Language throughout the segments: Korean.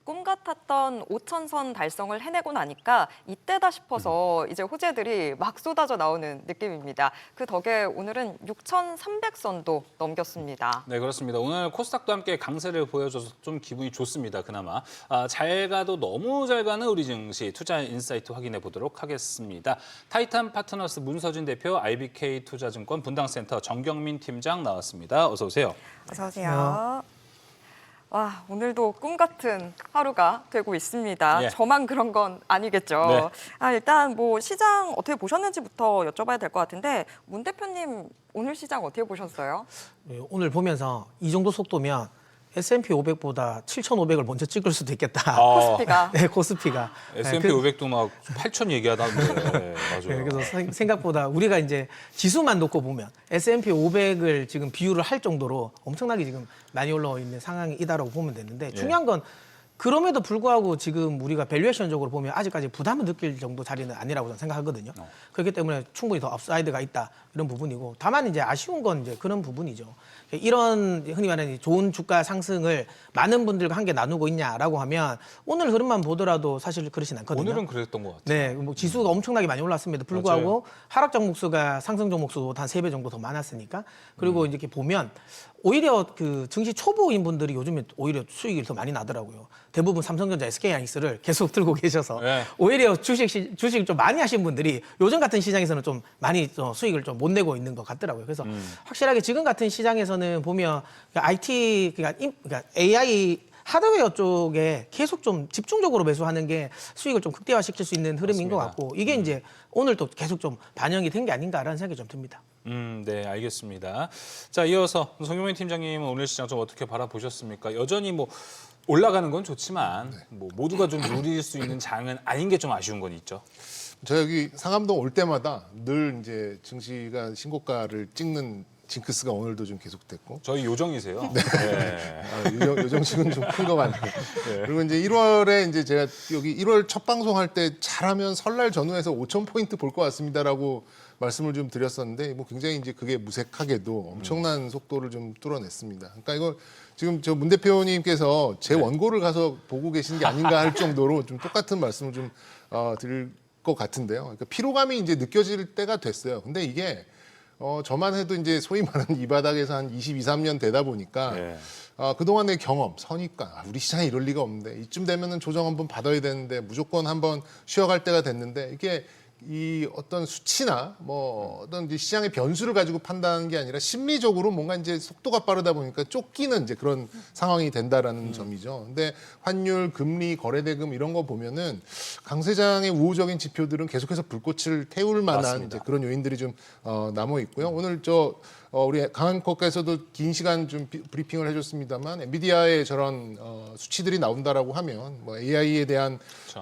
꿈 같았던 5,000선 달성을 해내고 나니까 이때다 싶어서 이제 호재들이 막 쏟아져 나오는 느낌입니다. 그 덕에 오늘은 6,300선도 넘겼습니다. 네, 그렇습니다. 오늘 코스닥도 함께 강세를 보여줘서 좀 기분이 좋습니다. 그나마 잘 가도 너무 잘 가는 우리 증시 투자 인사이트 확인해 보도록 하겠습니다. 타이탄 파트너스 문서진 대표, IBK 투자증권 분당센터 정경민 팀장 나왔습니다. 어서 오세요. 어서 오세요. 와, 오늘도 꿈 같은 하루가 되고 있습니다. 예. 저만 그런 건 아니겠죠. 네. 일단 뭐 시장 어떻게 보셨는지부터 여쭤봐야 될 것 같은데 문 대표님 오늘 시장 어떻게 보셨어요? 네, 오늘 보면서 이 정도 속도면 S&P 500보다 7,500을 먼저 찍을 수도 있겠다. 코스피가. 네, 코스피가. S&P 500도 막 8천 얘기하다는데 맞아요. 네, 그래서 생각보다 우리가 이제 지수만 놓고 보면 S&P 500을 지금 비유를 할 정도로 엄청나게 지금 많이 올라와 있는 상황이다라고 보면 되는데 중요한 건 그럼에도 불구하고 지금 우리가 밸류에이션적으로 보면 아직까지 부담을 느낄 정도 자리는 아니라고 저는 생각하거든요. 그렇기 때문에 충분히 더 업사이드가 있다 이런 부분이고 다만 이제 아쉬운 건 이제 그런 부분이죠. 이런 흔히 말하는 좋은 주가 상승을 많은 분들과 함께 나누고 있냐라고 하면 오늘 흐름만 보더라도 사실 그렇진 않거든요. 오늘은 그랬던 것 같아요. 네, 뭐 지수가 엄청나게 많이 올랐음에도 불구하고 하락 종목수가 상승 종목수도 한 3배 정도 더 많았으니까 그리고 이렇게 보면 오히려 그 증시 초보인 분들이 요즘에 오히려 수익이 더 많이 나더라고요. 대부분 삼성전자, SK하이닉스를 계속 들고 계셔서 네. 오히려 주식을 좀 많이 하신 분들이 요즘 같은 시장에서는 좀 많이 수익을 좀 못 내고 있는 것 같더라고요. 그래서 확실하게 지금 같은 시장에서는 보면 IT, 그러니까 AI 하드웨어 쪽에 계속 좀 집중적으로 매수하는 게 수익을 좀 극대화시킬 수 있는 흐름인 것 같고 이게 이제 오늘 또 계속 좀 반영이 된 게 아닌가라는 생각이 좀 듭니다. 네, 알겠습니다. 자, 이어서 송경민 팀장님은 오늘 시장 좀 어떻게 바라보셨습니까? 여전히 뭐 올라가는 건 좋지만 뭐 모두가 좀 누릴 수 있는 장은 아닌 게 좀 아쉬운 건 있죠. 저 여기 상암동 올 때마다 늘 이제 증시가 신고가를 찍는 징크스가 오늘도 좀 계속됐고 저희 요정이세요. 네. 요정식은 좀 큰 것 같네요. 그리고 이제 1월에 이제 제가 여기 1월 첫 방송할 때 잘하면 설날 전후에서 5,000포인트 볼 것 같습니다라고 말씀을 좀 드렸었는데 뭐 굉장히 이제 그게 무색하게도 엄청난 속도를 좀 뚫어냈습니다. 그러니까 이거 지금 저 문 대표님께서 제 원고를 가서 보고 계신 게 아닌가 할 정도로 좀 똑같은 말씀을 좀 드릴 것 같은데요. 그러니까 피로감이 이제 느껴질 때가 됐어요. 근데 이게 저만 해도 이제 소위 말하는 이 바닥에서 한 22, 3년 되다 보니까 그동안의 경험, 선입관, 우리 시장이 이럴 리가 없는데 이쯤 되면은 조정 한번 받아야 되는데 무조건 한번 쉬어갈 때가 됐는데 이게 이 어떤 수치나 뭐 어떤 이제 시장의 변수를 가지고 판단하는 게 아니라 심리적으로 뭔가 이제 속도가 빠르다 보니까 쫓기는 이제 그런 상황이 된다라는 점이죠. 근데 환율, 금리, 거래대금 이런 거 보면은 강세장의 우호적인 지표들은 계속해서 불꽃을 태울 만한 이제 그런 요인들이 좀 남아 있고요. 오늘 우리 강한국가에서도 긴 시간 좀 브리핑을 해줬습니다만 엔비디아의 저런 수치들이 나온다라고 하면 뭐 AI에 대한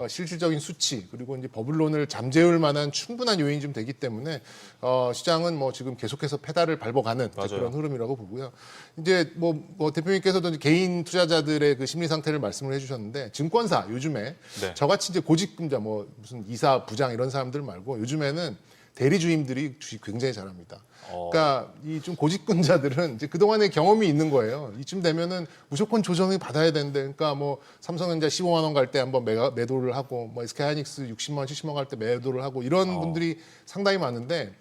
실질적인 수치 그리고 이제 버블론을 잠재울 만한 충분한 요인이 좀 되기 때문에 시장은 뭐 지금 계속해서 페달을 밟아가는 그런 흐름이라고 보고요. 이제 뭐 대표님께서도 이제 개인 투자자들의 그 심리 상태를 말씀을 해주셨는데 증권사 요즘에 저같이 이제 고직금자 뭐 무슨 이사, 부장 이런 사람들 말고 요즘에는 대리주임들이 주식 굉장히 잘합니다. 그러니까 이 좀 고직군자들은 이제 그동안의 경험이 있는 거예요. 이쯤 되면은 무조건 조정이 받아야 되는데, 그러니까 뭐 삼성전자 15만 원 갈 때 한번 매도를 하고, 뭐 SK하이닉스 60만 원, 70만 원 갈 때 매도를 하고 이런 분들이 상당히 많은데,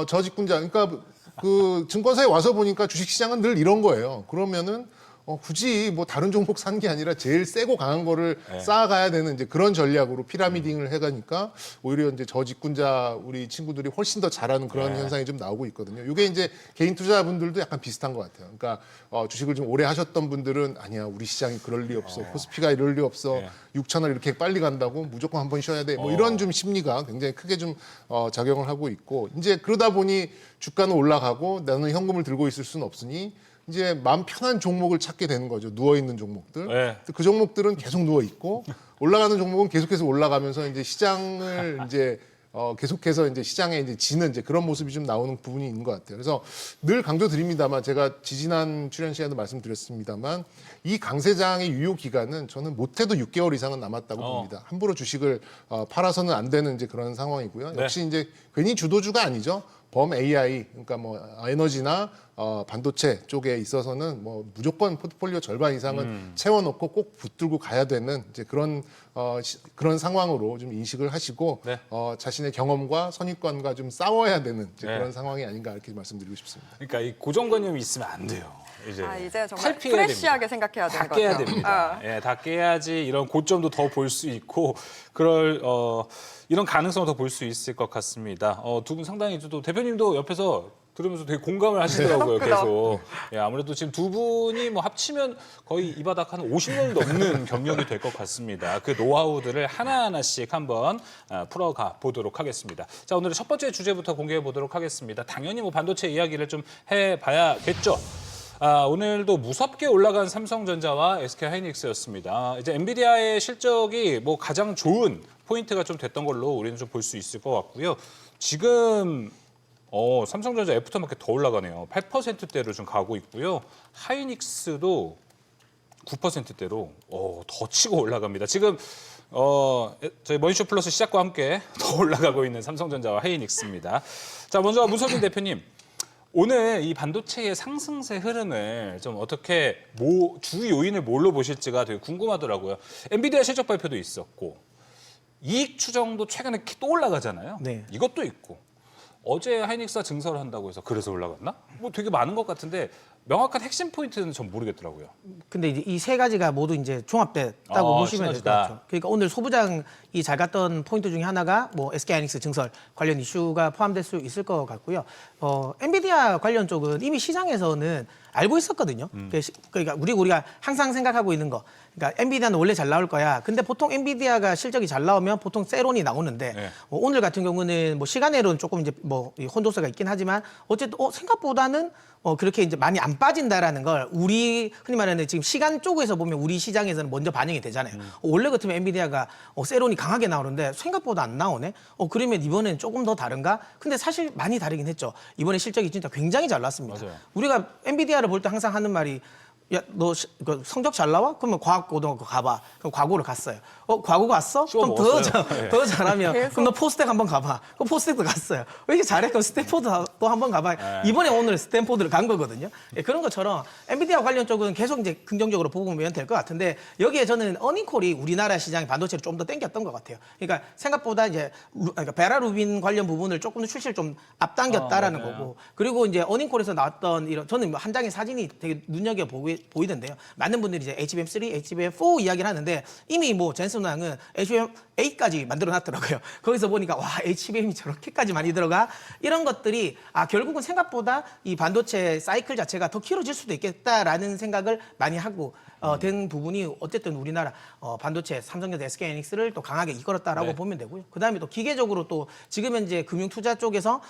저 직군자, 그러니까 그 증권사에 와서 보니까 주식시장은 늘 이런 거예요. 그러면은 굳이 뭐 다른 종목 산 게 아니라 제일 세고 강한 거를 쌓아가야 되는 이제 그런 전략으로 피라미딩을 해가니까 오히려 이제 저직군자 우리 친구들이 훨씬 더 잘하는 그런 현상이 좀 나오고 있거든요. 이게 이제 개인 투자분들도 약간 비슷한 것 같아요. 그러니까 주식을 좀 오래 하셨던 분들은 아니야 우리 시장이 그럴 리 없어, 코스피가 이럴 리 없어, 6,000원 이렇게 빨리 간다고 무조건 한번 쉬어야 돼. 뭐 이런 좀 심리가 굉장히 크게 좀 작용을 하고 있고 이제 그러다 보니 주가는 올라가고 나는 현금을 들고 있을 수는 없으니. 이제 마음 편한 종목을 찾게 되는 거죠. 누워있는 종목들. 그 종목들은 계속 누워있고 올라가는 종목은 계속해서 올라가면서 이제 시장을 이제 계속해서 이제 시장에 이제 지는 이제 그런 모습이 좀 나오는 부분이 있는 것 같아요. 그래서 늘 강조드립니다만 제가 지지난 출연 시간에도 말씀드렸습니다만 이 강세장의 유효 기간은 저는 못해도 6개월 이상은 남았다고 봅니다. 함부로 주식을 팔아서는 안 되는 이제 그런 상황이고요. 역시 이제 괜히 주도주가 아니죠. 범 AI, 그러니까 뭐 에너지나 반도체 쪽에 있어서는 뭐 무조건 포트폴리오 절반 이상은 채워놓고 꼭 붙들고 가야 되는 이제 그런 그런 상황으로 좀 인식을 하시고 네. 자신의 경험과 선입관과 좀 싸워야 되는 이제 네. 그런 상황이 아닌가 이렇게 말씀드리고 싶습니다. 그러니까 이 고정관념이 있으면 안 돼요. 이제 정말 탈피해야 프레시하게 됩니다. 생각해야 되는 다 것 깨야 같아요. 됩니다. 예, 다 깨야지 이런 고점도 더 볼 수 있고 그럴 이런 가능성을 더 볼 수 있을 것 같습니다. 두 분 상당히 또 대표님도 옆에서 들으면서 되게 공감을 하시더라고요. 그럼. 계속. 예, 아무래도 지금 두 분이 뭐 합치면 거의 이 바닥 한 50년 넘는 경력이 될 것 같습니다. 그 노하우들을 하나하나씩 한번 풀어가 보도록 하겠습니다. 자, 오늘의 첫 번째 주제부터 공개해 보도록 하겠습니다. 당연히 뭐 반도체 이야기를 좀 해봐야겠죠. 오늘도 무섭게 올라간 삼성전자와 SK하이닉스였습니다. 이제 엔비디아의 실적이 뭐 가장 좋은 포인트가 좀 됐던 걸로 우리는 좀 볼 수 있을 것 같고요. 지금 삼성전자 애프터마켓 더 올라가네요. 8%대로 좀 가고 있고요. 하이닉스도 9%대로 더 치고 올라갑니다. 지금 저희 머니쇼 플러스 시작과 함께 더 올라가고 있는 삼성전자와 하이닉스입니다. 자, 먼저 문석인 대표님. 오늘 이 반도체의 상승세 흐름을 좀 어떻게 주 요인을 뭘로 보실지가 되게 궁금하더라고요. 엔비디아 실적 발표도 있었고 이익 추정도 최근에 또 올라가잖아요. 네. 이것도 있고 어제 하이닉스가 증설을 한다고 해서 그래서 올라갔나? 뭐 되게 많은 것 같은데 명확한 핵심 포인트는 전 모르겠더라고요. 근데 이제 이 세 가지가 모두 이제 종합됐다고 보시면 될 것 시너지다. 같죠. 그러니까 오늘 소부장이 잘 갔던 포인트 중에 하나가 뭐 SK하이닉스 증설 관련 이슈가 포함될 수 있을 것 같고요. 엔비디아 관련 쪽은 이미 시장에서는 알고 있었거든요. 그러니까 우리가 항상 생각하고 있는 거. 그러니까 엔비디아는 원래 잘 나올 거야. 근데 보통 엔비디아가 실적이 잘 나오면 보통 세론이 나오는데 네. 오늘 같은 경우는 뭐 시간으로는 조금 이제 뭐 이 혼조세가 있긴 하지만 어쨌든 생각보다는 그렇게 이제 많이 안 빠진다라는 걸 우리 흔히 말하는 지금 시간 쪽에서 보면 우리 시장에서는 먼저 반영이 되잖아요. 원래 같으면 엔비디아가 세론이 강하게 나오는데 생각보다 안 나오네. 그러면 이번엔 조금 더 다른가? 근데 사실 많이 다르긴 했죠. 이번에 실적이 진짜 굉장히 잘 나왔습니다. 맞아요. 우리가 엔비디아를 볼 때 항상 하는 말이 야, 너 성적 잘 나와? 그러면 과학고등학교 가봐. 그럼 과고를 갔어요. 과고 갔어? 씹어 그럼 먹었어요. 더 잘하면 계속. 그럼 너 포스텍 한번 가봐. 그럼 포스텍도 갔어요. 왜 이렇게 잘해? 그럼 스탠포드 또 한번 가봐. 이번에 오늘 스탠포드를 간 거거든요. 예, 그런 것처럼 엔비디아 관련 쪽은 계속 이제 긍정적으로 보면 될 것 같은데 여기에 저는 어닝콜이 우리나라 시장의 반도체를 좀 더 땡겼던 것 같아요. 그러니까 생각보다 이제 그러니까 베라루빈 관련 부분을 조금 더 출시를 좀 앞당겼다라는 맞아요. 거고 그리고 이제 어닝콜에서 나왔던 이런 저는 뭐 한 장의 사진이 되게 눈여겨 보이던데요. 많은 분들이 이제 HBM3, HBM4 이야기를 하는데 이미 뭐 젠슨 왕은 HBM8까지 만들어 놨더라고요. 거기서 보니까 와 HBM이 저렇게까지 많이 들어가 이런 것들이 결국은 생각보다 이 반도체 사이클 자체가 더 길어질 수도 있겠다라는 생각을 많이 하고 된 부분이 어쨌든 우리나라 반도체 삼성전자, SK하이닉스를 또 강하게 이끌었다라고 네. 보면 되고요. 그다음에 또 기계적으로 또 지금 현재 금융 투자 쪽에서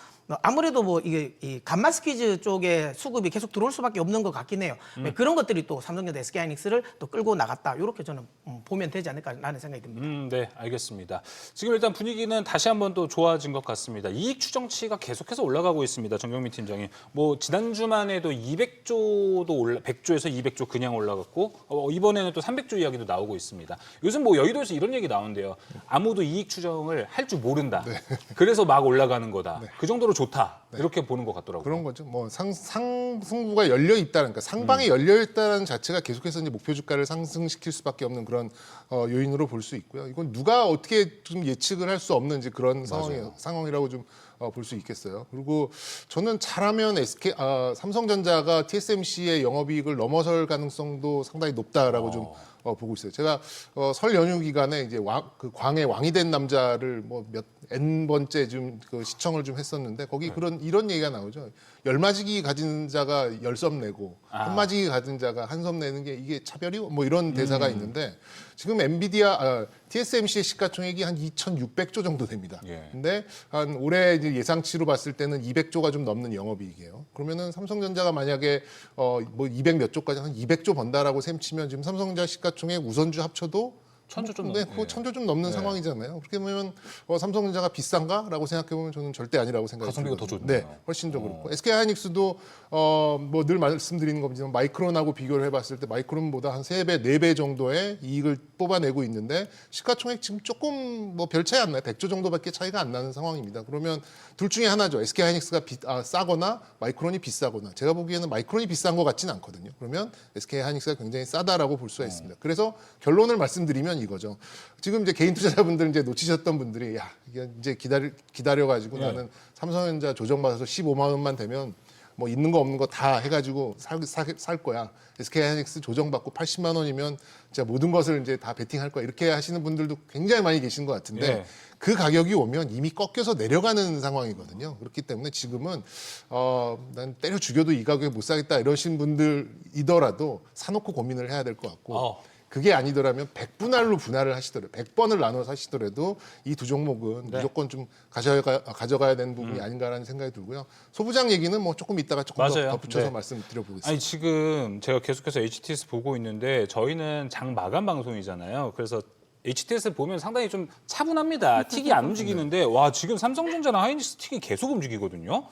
아무래도 뭐 이게 이 감마 스퀴즈 쪽에 수급이 계속 들어올 수밖에 없는 것 같긴 해요. 그런 것들이 또 삼성전자, SK하이닉스를 또 끌고 나갔다. 이렇게 저는 보면 되지 않을까라는 생각이 듭니다. 네, 알겠습니다. 지금 일단 분위기는 다시 한번 또 좋아진 것 같습니다. 이익 추정치가 계속해서 올라가고 있습니다. 정경민 팀장이. 뭐 지난주만 해도 200조도 100조에서 200조 그냥 올라갔고 이번에는 또 300조 이야기도 나오고 있습니다. 요즘 뭐 여의도에서 이런 얘기 나오는데요. 아무도 이익 추정을 할 줄 모른다. 그래서 막 올라가는 거다. 그 정도로 좋다. 이렇게 보는 것 같더라고요. 그런 거죠. 뭐 상승부가 열려 있다는 그러니까 상방이 열려 있다는 자체가 계속해서 이제 목표 주가를 상승시킬 수밖에 없는 그런 요인으로 볼 수 있고요. 이건 누가 어떻게 좀 예측을 할 수 없는 이제 그런 상황이라고 좀 볼 수 있겠어요. 그리고 저는 잘하면 삼성전자가 TSMC의 영업이익을 넘어설 가능성도 상당히 높다라고 좀 보고 있어요. 제가 설 연휴 기간에 이제 그 광의 왕이 된 남자를 뭐 N 번째 좀 그 시청을 좀 했었는데 거기 이런 얘기가 나오죠. 열마지기 가진 자가 열섬 내고 한마지기 가진 자가 한섬 내는 게 이게 차별이 뭐 이런 대사가 있는데 지금 TSMC의 시가총액이 한 2,600조 정도 됩니다. 예. 근데 한 올해 이제 예상치로 봤을 때는 200조가 좀 넘는 영업이익이에요. 그러면은 삼성전자가 만약에 뭐 200 몇 조까지 한 200조 번다라고 셈치면 지금 삼성전자 시가총액 우선주 합쳐도 천조 좀 네, 넘- 그 천조 좀 넘는 네. 상황이잖아요. 그렇게 보면 삼성전자가 비싼가라고 생각해보면 저는 절대 아니라고 생각해요. 가성비가 더 좋네요. 네, 훨씬 더 그렇고 SK하이닉스도 뭐 늘 말씀드리는 거지만 마이크론하고 비교를 해봤을 때 마이크론보다 한 3배, 4배 정도의 이익을 뽑아내고 있는데 시가총액 지금 조금 뭐 별 차이 안 나요. 100조 정도밖에 차이가 안 나는 상황입니다. 그러면 둘 중에 하나죠. SK하이닉스가 싸거나 마이크론이 비싸거나 제가 보기에는 마이크론이 비싼 것 같지는 않거든요. 그러면 SK하이닉스가 굉장히 싸다라고 볼 수가 있습니다. 그래서 결론을 말씀드리면 이거죠. 지금 이제 개인 투자자분들 이제 놓치셨던 분들이 야 이게 이제 기다려가지고 네. 나는 삼성전자 조정받아서 15만 원만 되면 뭐 있는 거 없는 거 다 해가지고 살 거야. SK하이닉스 조정받고 80만 원이면 진짜 모든 것을 이제 다 베팅할 거야. 이렇게 하시는 분들도 굉장히 많이 계신 것 같은데 예. 그 가격이 오면 이미 꺾여서 내려가는 상황이거든요. 그렇기 때문에 지금은 난 때려 죽여도 이 가격에 못 사겠다 이러신 분들이더라도 사놓고 고민을 해야 될 것 같고 그게 아니더라면 100분할로 분할을 하시더라도 100번을 나눠서 하시더라도 이 두 종목은 네. 무조건 좀 가져가야 되는 부분이 아닌가라는 생각이 들고요. 소부장 얘기는 뭐 조금 이따가 조금 맞아요. 더 덧붙여서 네. 말씀드려보겠습니다. 아니 지금 제가 계속해서 HTS 보고 있는데 저희는 장 마감 방송이잖아요. 그래서 HTS 보면 상당히 좀 차분합니다. 틱이 안 움직이는데 와 지금 삼성전자나 하이닉스 틱이 계속 움직이거든요.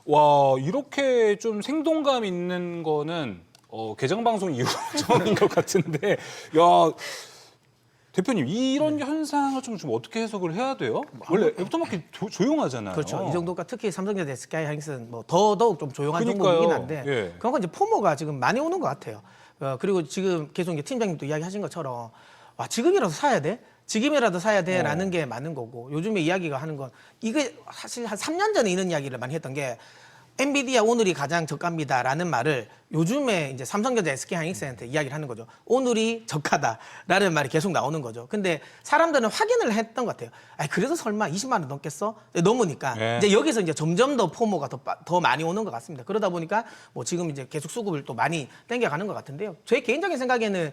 와 이렇게 좀 생동감 있는 거는 개장 방송 이후 처음인 것 같은데 야 대표님 이런 현상을 좀 어떻게 해석을 해야 돼요? 원래 애프터마켓 조용하잖아요. 그렇죠. 이 정도가 특히 삼성전자, SK하이닉스는 뭐 더더욱 좀 조용한 그러니까요. 종목이긴 한데 예. 그런 건 이제 포모가 지금 많이 오는 것 같아요. 그리고 지금 계속 이제 팀장님도 이야기하신 것처럼 와 지금이라도 사야 돼? 지금이라도 사야 돼라는 게 맞는 거고 요즘에 이야기가 하는 건 이게 사실 한 3년 전에 이런 이야기를 많이 했던 게 엔비디아 오늘이 가장 저가입니다라는 말을 요즘에 이제 삼성전자, SK하이닉스한테 이야기를 하는 거죠. 오늘이 저가다라는 말이 계속 나오는 거죠. 근데 사람들은 확인을 했던 것 같아요. 아니 그래도 설마 20만 원 넘겠어? 넘으니까 네. 이제 여기서 이제 점점 더 포모가 더 많이 오는 것 같습니다. 그러다 보니까 뭐 지금 이제 계속 수급을 또 많이 땡겨가는 것 같은데요. 제 개인적인 생각에는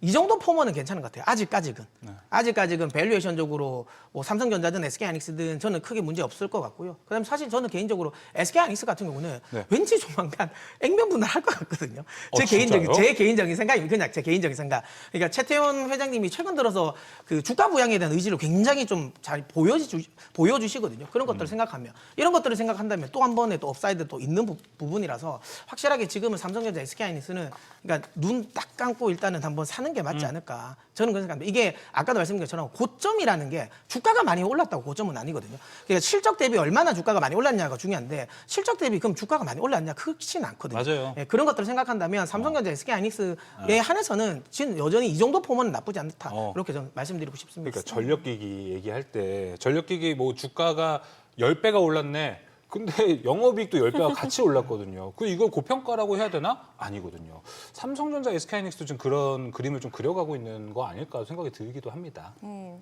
이 정도 포머는 괜찮은 것 같아요. 아직까지는. 아직까지는 밸류에이션적으로 뭐 삼성전자든 SK하이닉스든 저는 크게 문제 없을 것 같고요. 그다음에 사실 저는 개인적으로 SK하이닉스 같은 경우는 네. 왠지 조만간 액면 분할할 것 같거든요. 진짜요? 제 개인적인 생각입니다. 그냥 제 개인적인 생각. 그러니까 최태원 회장님이 최근 들어서 그 주가 부양에 대한 의지를 굉장히 좀 잘 보여주시거든요. 그런 것들을 생각하면 이런 것들을 생각한다면 또 한 번에 또 업사이드 또 있는 부분이라서 확실하게 지금은 삼성전자, SK하이닉스는 그러니까 눈 딱 감고 일단은 한번 사는 게 맞지 않을까. 저는 그런 생각합니다. 이게 아까도 말씀드린 것처럼 고점이라는 게 주가가 많이 올랐다고 고점은 아니거든요. 그러니까 실적 대비 얼마나 주가가 많이 올랐냐가 중요한데 실적 대비 그럼 주가가 많이 올랐냐 크지는 않거든요. 맞아요. 예, 그런 것들을 생각한다면 삼성전자, SK하이닉스에 한해서는 지금 여전히 이 정도 포먼은 나쁘지 않다. 이렇게 저는 말씀드리고 싶습니다. 그러니까 전력기기 얘기할 때 전력기기 뭐 주가가 10배가 올랐네. 근데 영업이익도 10배가 같이 올랐거든요. 이걸 고평가라고 해야 되나? 아니거든요. 삼성전자, SK하이닉스도 지금 그런 그림을 좀 그려가고 있는 거 아닐까 생각이 들기도 합니다.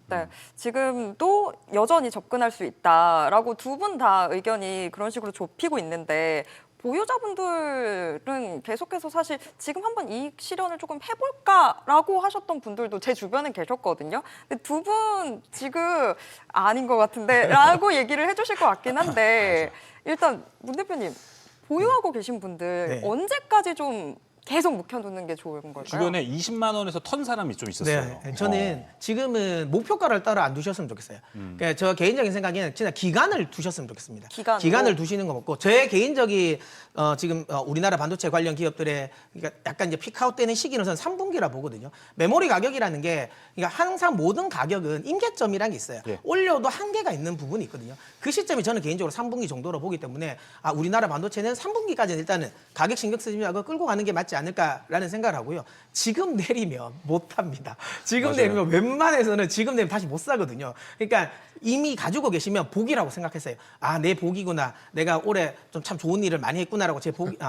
네, 지금도 여전히 접근할 수 있다라고 두 분 다 의견이 그런 식으로 좁히고 있는데 보유자분들은 계속해서 사실 지금 한번 이익 실현을 조금 해볼까라고 하셨던 분들도 제 주변에 계셨거든요. 근데 두 분 지금 아닌 것 같은데라고 얘기를 해주실 것 같긴 한데 일단 문 대표님 보유하고 계신 분들 네. 언제까지 좀 계속 묵혀두는 게 좋은 걸까요? 주변에 20만 원에서 턴 사람이 좀 있었어요. 네, 저는 지금은 목표가를 따로 안 두셨으면 좋겠어요. 그러니까 저 개인적인 생각에는 진짜 기간을 두셨으면 좋겠습니다. 기간으로? 기간을 두시는 거 먹고 제 개인적인 지금 우리나라 반도체 관련 기업들의 그러니까 약간 이제 피크아웃되는 시기는 저는 3분기라 보거든요. 메모리 가격이라는 게 그러니까 항상 모든 가격은 임계점이라는 게 있어요. 예. 올려도 한계가 있는 부분이 있거든요. 그 시점이 저는 개인적으로 3분기 정도로 보기 때문에 우리나라 반도체는 3분기까지는 일단은 가격 신경 쓰지 말고 끌고 가는 게 맞지 않을까라는 생각을 하고요. 지금 내리면 못 합니다. 지금 맞아요. 내리면 웬만해서는 지금 내리면 다시 못 사거든요. 그러니까 이미 가지고 계시면 복이라고 생각했어요. 내 복이구나. 내가 올해 좀 참 좋은 일을 많이 했구나라고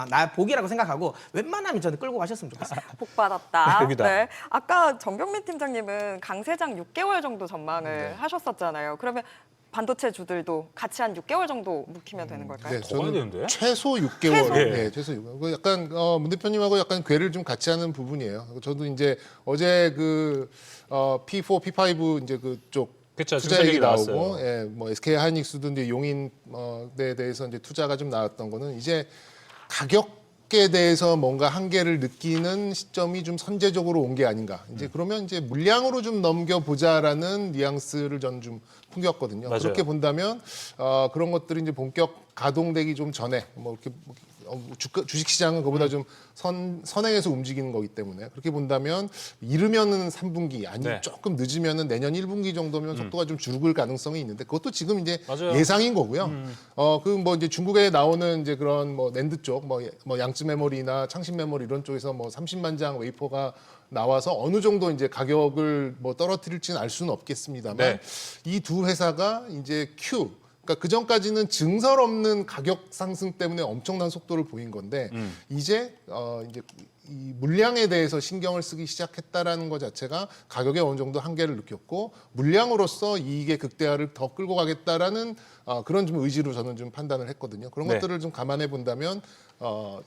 나 복이라고 생각하고 웬만하면 저는 끌고 가셨으면 좋겠어요. 복 받았다. 복이다. 네. 아까 정병민 팀장님은 강세장 6개월 정도 전망을 하셨었잖아요. 그러면 반도체 주들도 같이 한 6개월 정도 묵히면 되는 걸까요? 더 가야 되는데? 최소 6개월. 최소? 네, 최소 6개월. 약간 문 대표님하고 약간 궤를 좀 같이 하는 부분이에요. 저도 이제 어제 P4, P5 이제 그쪽 그쵸, 투자 증설 얘기 얘기 나오고, 나왔어요. 예, 뭐 SK 하이닉스도 이제 용인에 대해서 이제 투자가 좀 나왔던 거는 이제 가격 가격에 대해서 뭔가 한계를 느끼는 시점이 좀 선제적으로 온 게 아닌가. 이제 그러면 이제 물량으로 좀 넘겨보자라는 뉘앙스를 저는 좀 풍겼거든요. 맞아요. 그렇게 본다면 그런 것들이 이제 본격 가동되기 좀 전에 뭐 이렇게 주식 시장은 그보다 좀 선행해서 움직이는 거기 때문에 그렇게 본다면 이르면은 3분기 아니 네. 조금 늦으면은 내년 1분기 정도면 속도가 좀 줄을 가능성이 있는데 그것도 지금 이제 맞아요. 예상인 거고요. 그 뭐 이제 중국에 나오는 이제 그런 뭐 낸드 쪽 뭐 양쯔 메모리나 창신 메모리 이런 쪽에서 뭐 30만 장 웨이퍼가 나와서 어느 정도 이제 가격을 뭐 떨어뜨릴지는 알 수는 없겠습니다만 네. 이 두 회사가 이제 그러니까 그 전까지는 증설 없는 가격 상승 때문에 엄청난 속도를 보인 건데 이제 이 물량에 대해서 신경을 쓰기 시작했다라는 것 자체가 가격에 어느 정도 한계를 느꼈고 물량으로서 이익의 극대화를 더 끌고 가겠다라는 그런 좀 의지로 저는 좀 판단을 했거든요. 그런 네. 것들을 좀 감안해 본다면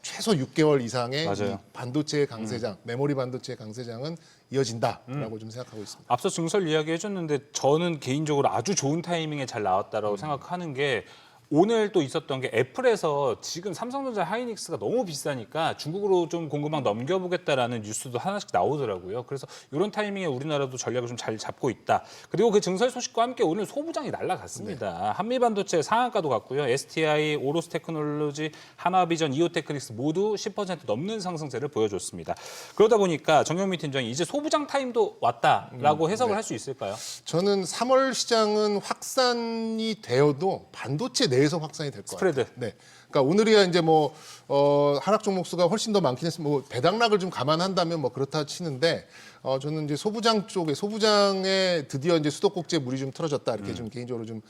최소 6개월 이상의 맞아요. 이 반도체의 강세장, 메모리 반도체의 강세장은 이어진다라고 좀 생각하고 있습니다. 앞서 증설 이야기 해줬는데 저는 개인적으로 아주 좋은 타이밍에 잘 나왔다라고 생각하는 게 오늘 또 있었던 게 애플에서 지금 삼성전자 하이닉스가 너무 비싸니까 중국으로 좀 공급망 넘겨보겠다라는 뉴스도 하나씩 나오더라고요. 그래서 이런 타이밍에 우리나라도 전략을 좀 잘 잡고 있다. 그리고 그 증설 소식과 함께 오늘 소부장이 날아갔습니다. 한미반도체 상한가도 갔고요. STI, 오로스 테크놀로지, 하나비전, 이오테크닉스 모두 10% 넘는 상승세를 보여줬습니다. 그러다 보니까 정영민 팀장이 이제 소부장 타임도 왔다라고 해석을 할 수 있을까요? 저는 3월 시장은 확산이 되어도 반도체 내에서 확산이 될 거예요. 스프레드. 네. 그러니까 오늘이야 이제 뭐 하락 종목 수가 훨씬 더 많긴 했으면 뭐 배당락을 좀 감안한다면 뭐 그렇다 치는데 저는 이제 소부장 쪽에 소부장에 드디어 이제 수도꼭지에 물이 좀 틀어졌다 이렇게 좀 개인적으로 좀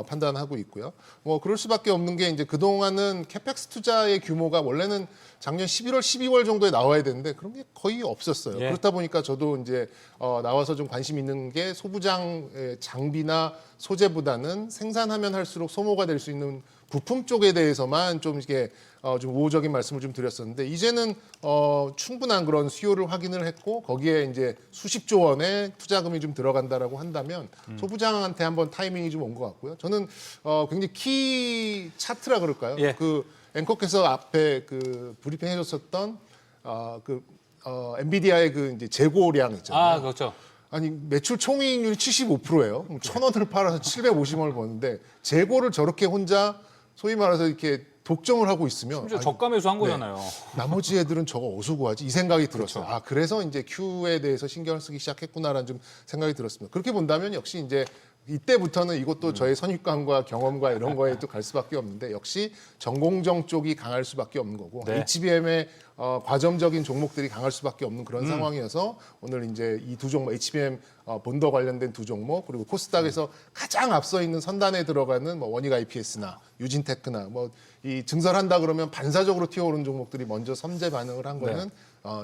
판단하고 있고요. 뭐 그럴 수밖에 없는 게 이제 그 동안은 캐펙스 투자의 규모가 원래는 작년 11월, 12월 정도에 나와야 되는데 그런 게 거의 없었어요. 예. 그렇다 보니까 저도 이제 나와서 좀 관심 있는 게 소부장 장비나 소재보다는 생산하면 할수록 소모가 될 수 있는 부품 쪽에 대해서만 좀 이렇게 좀 우호적인 말씀을 좀 드렸었는데 이제는 충분한 그런 수요를 확인을 했고 거기에 이제 수십조 원의 투자금이 좀 들어간다라고 한다면 소부장한테 한번 타이밍이 좀 온 것 같고요. 저는 굉장히 키 차트라 그럴까요? 예. 그 앵커께서 앞에 그 브리핑 해줬었던 엔비디아의 그 이제 재고량 있잖아요. 그렇죠. 아니 매출 총이익률이 75%예요. 1,000원을 팔아서 750원을 버는데 재고를 저렇게 혼자 소위 말해서 이렇게 독점을 하고 있으면 심지어 아니, 저가 매수한 거잖아요. 나머지 애들은 저거 어디서 구하지? 이 생각이 들었어요. 그렇죠. 그래서 이제 Q에 대해서 신경을 쓰기 시작했구나라는 좀 생각이 들었습니다. 그렇게 본다면 역시 이제 이때부터는 이것도 저의 선입관과 경험과 이런 거에 또 갈 수밖에 없는데 역시 전공정 쪽이 강할 수밖에 없는 거고 네. HBM의 과점적인 종목들이 강할 수밖에 없는 그런 상황이어서 오늘 이제 이 두 종목 HBM 본더 관련된 두 종목 그리고 코스닥에서 가장 앞서 있는 선단에 들어가는 뭐 원익 IPS나 유진테크나 뭐 이 증설한다 그러면 반사적으로 튀어오른 종목들이 먼저 선제 반응을 한 거는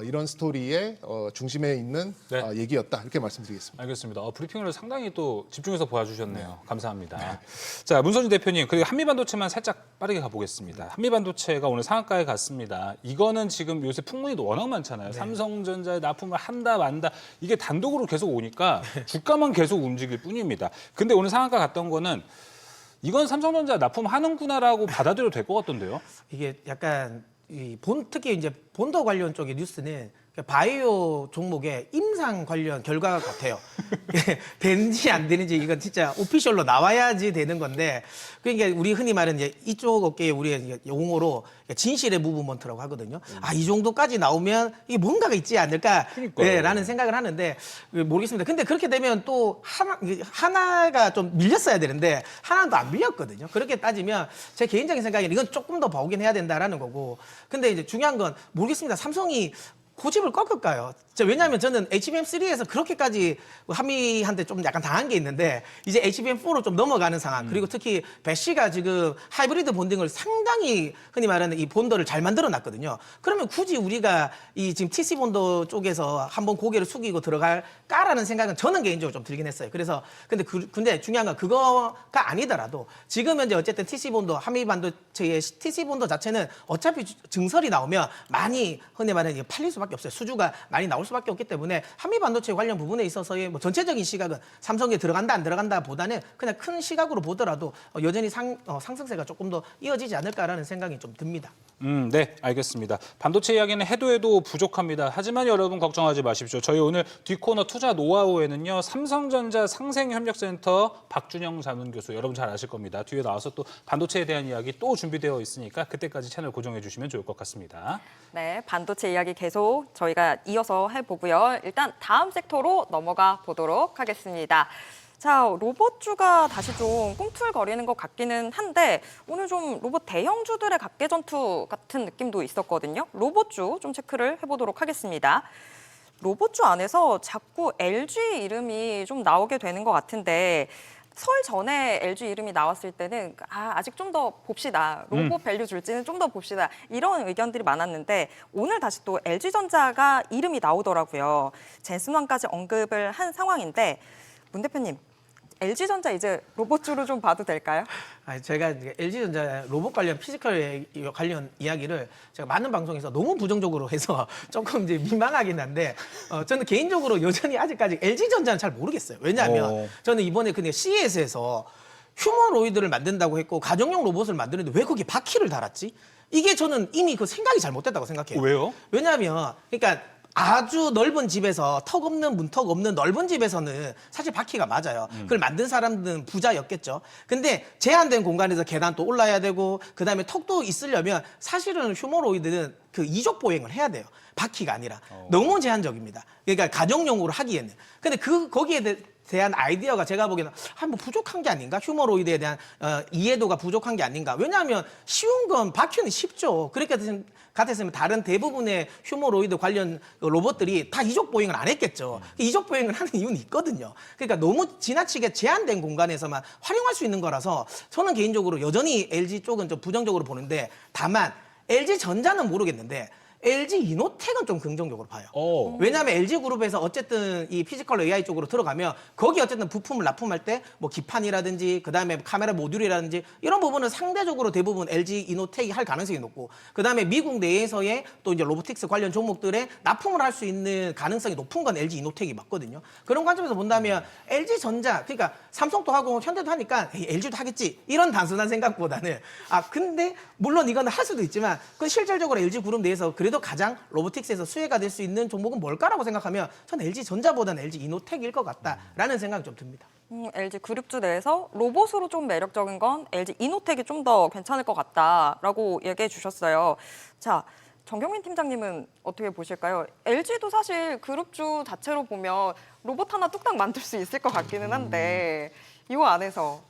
이런 스토리의 중심에 있는 네. 얘기였다 이렇게 말씀드리겠습니다. 알겠습니다. 브리핑을 상당히 또 집중해서 보여주셨네요. 감사합니다. 자, 문선진 대표님, 그리고 한미반도체만 살짝 빠르게 가보겠습니다. 한미반도체가 오늘 상한가에 갔습니다. 이거는 지금 요새 풍문이 워낙 많잖아요. 삼성전자에 납품을 한다 만다 이게 단독으로 계속 오니까 주가만 계속 움직일 뿐입니다. 근데 오늘 상한가 갔던 거는 이건 삼성전자 납품하는구나라고 받아들여도 될 것 같던데요. 이게 약간 특히 이제 본더 관련 쪽의 뉴스는 바이오 종목의 임상 관련 결과 같아요. 되는지 안 되는지 이건 진짜 오피셜로 나와야지 되는 건데 그러니까 우리 흔히 말하는 이제 이쪽 업계의 우리의 용어로 진실의 무브먼트라고 하거든요. 이 정도까지 나오면 이게 뭔가가 있지 않을까 라는 생각을 하는데 모르겠습니다. 근데 그렇게 되면 또 하나가 좀 밀렸어야 되는데 하나는 또 안 밀렸거든요. 그렇게 따지면 제 개인적인 생각에는 이건 조금 더 보긴 해야 된다라는 거고 근데 이제 중요한 건 모르겠습니다. 삼성이 고집을 꺾을까요? 왜냐하면 저는 HBM3에서 그렇게까지 한미한테 좀 약간 당한 게 있는데 이제 HBM4로 좀 넘어가는 상황 그리고 특히 배시가 지금 하이브리드 본딩을 상당히 흔히 말하는 이 본더를 잘 만들어 놨거든요. 그러면 굳이 우리가 이 지금 TC 본더 쪽에서 한번 고개를 숙이고 들어갈까라는 생각은 저는 개인적으로 좀 들긴 했어요. 그래서 근데 중요한 건 그거가 아니더라도 지금 현재 어쨌든 TC 본더 한미 반도체의 TC 본더 자체는 어차피 증설이 나오면 많이 흔히 말하는 팔릴 수밖에 없어요. 수주가 많이 나올 수밖에 없기 때문에 한미 반도체 관련 부분에 있어서의 뭐 전체적인 시각은 삼성에 들어간다 안 들어간다 보다는 그냥 큰 시각으로 보더라도 여전히 상승세가 조금 더 이어지지 않을까라는 생각이 좀 듭니다. 네, 알겠습니다. 반도체 이야기는 해도 부족합니다. 하지만 여러분 걱정하지 마십시오. 저희 오늘 뒷코너 투자 노하우에는요. 삼성전자 상생협력센터 박준영 자문교수, 여러분 잘 아실 겁니다. 뒤에 나와서 또 반도체에 대한 이야기 또 준비되어 있으니까 그때까지 채널 고정해 주시면 좋을 것 같습니다. 네, 반도체 이야기 계속 저희가 이어서 해보고요. 일단 다음 섹터로 넘어가 보도록 하겠습니다. 자, 로봇주가 다시 좀 꿈틀거리는 것 같기는 한데 오늘 좀 로봇 대형주들의 각계전투 같은 느낌도 있었거든요. 로봇주 좀 체크를 해보도록 하겠습니다. 로봇주 안에서 자꾸 LG 이름이 좀 나오게 되는 것 같은데 설 전에 LG 이름이 나왔을 때는 아직 좀 더 봅시다. 로봇 밸류 줄지는 좀 더 봅시다. 이런 의견들이 많았는데 오늘 다시 또 LG전자가 이름이 나오더라고요. 젠슨왕까지 언급을 한 상황인데 문 대표님, LG전자 이제 로봇주로 좀 봐도 될까요? 제가 이제 LG전자 로봇 관련 피지컬 관련 이야기를 제가 많은 방송에서 너무 부정적으로 해서 조금 이제 민망하긴 한데 저는 개인적으로 여전히 아직까지 LG전자는 잘 모르겠어요. 왜냐하면 저는 이번에 그냥 CES에서 휴머노이드를 만든다고 했고 가정용 로봇을 만드는데 왜 거기에 바퀴를 달았지? 이게 저는 이미 그 생각이 잘못됐다고 생각해요. 왜요? 왜냐하면 그러니까 아주 넓은 집에서 턱 없는 문턱 없는 넓은 집에서는 사실 바퀴가 맞아요. 그걸 만든 사람들은 부자였겠죠. 근데 제한된 공간에서 계단 또 올라야 되고 그다음에 턱도 있으려면 사실은 휴머노이드는 그 이족 보행을 해야 돼요. 바퀴가 아니라 너무 제한적입니다. 그러니까 가정용으로 하기에는. 근데 거기에 대한 아이디어가 제가 보기에는 뭐 부족한 게 아닌가? 휴머노이드에 대한 이해도가 부족한 게 아닌가? 왜냐하면 쉬운 건 바퀴는 쉽죠. 그렇게 같았으면 다른 대부분의 휴머노이드 관련 로봇들이 다 이족 보행을 안 했겠죠. 이족 보행을 하는 이유는 있거든요. 그러니까 너무 지나치게 제한된 공간에서만 활용할 수 있는 거라서 저는 개인적으로 여전히 LG 쪽은 좀 부정적으로 보는데 다만 LG전자는 모르겠는데 LG 이노텍은 좀 긍정적으로 봐요. 왜냐하면 LG그룹에서 어쨌든 이 피지컬 AI 쪽으로 들어가면 거기 어쨌든 부품을 납품할 때 뭐 기판이라든지 그다음에 카메라 모듈이라든지 이런 부분은 상대적으로 대부분 LG 이노텍이 할 가능성이 높고 그다음에 미국 내에서의 또 이제 로보틱스 관련 종목들에 납품을 할 수 있는 가능성이 높은 건 LG 이노텍이 맞거든요. 그런 관점에서 본다면 LG전자 그러니까 삼성도 하고 현대도 하니까 LG도 하겠지 이런 단순한 생각보다는 근데 물론 이건 할 수도 있지만 그 실질적으로 LG그룹 내에서 그래도 가장 로보틱스에서 수혜가 될 수 있는 종목은 뭘까라고 생각하면 전 LG전자보다는 LG 이노텍일 것 같다라는 생각이 좀 듭니다. LG 그룹주 내에서 로봇으로 좀 매력적인 건 LG 이노텍이 좀 더 괜찮을 것 같다라고 얘기해 주셨어요. 자, 정경민 팀장님은 어떻게 보실까요? LG도 사실 그룹주 자체로 보면 로봇 하나 뚝딱 만들 수 있을 것 같기는 한데 이 안에서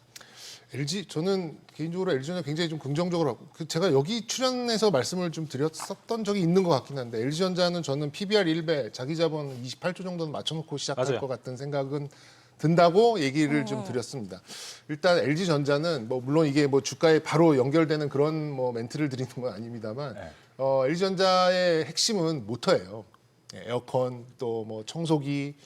LG 저는 개인적으로 LG전자 굉장히 좀 긍정적으로 하고 제가 여기 출연해서 말씀을 좀 드렸었던 적이 있는 것 같긴 한데 LG전자는 저는 PBR 1배 자기 자본 28조 정도는 맞춰놓고 시작할 맞아요. 것 같은 생각은 든다고 얘기를 좀 드렸습니다. 일단 LG전자는 뭐 물론 이게 뭐 주가에 바로 연결되는 그런 뭐 멘트를 드리는 건 아닙니다만 LG전자의 핵심은 모터예요. 에어컨 또 뭐 청소기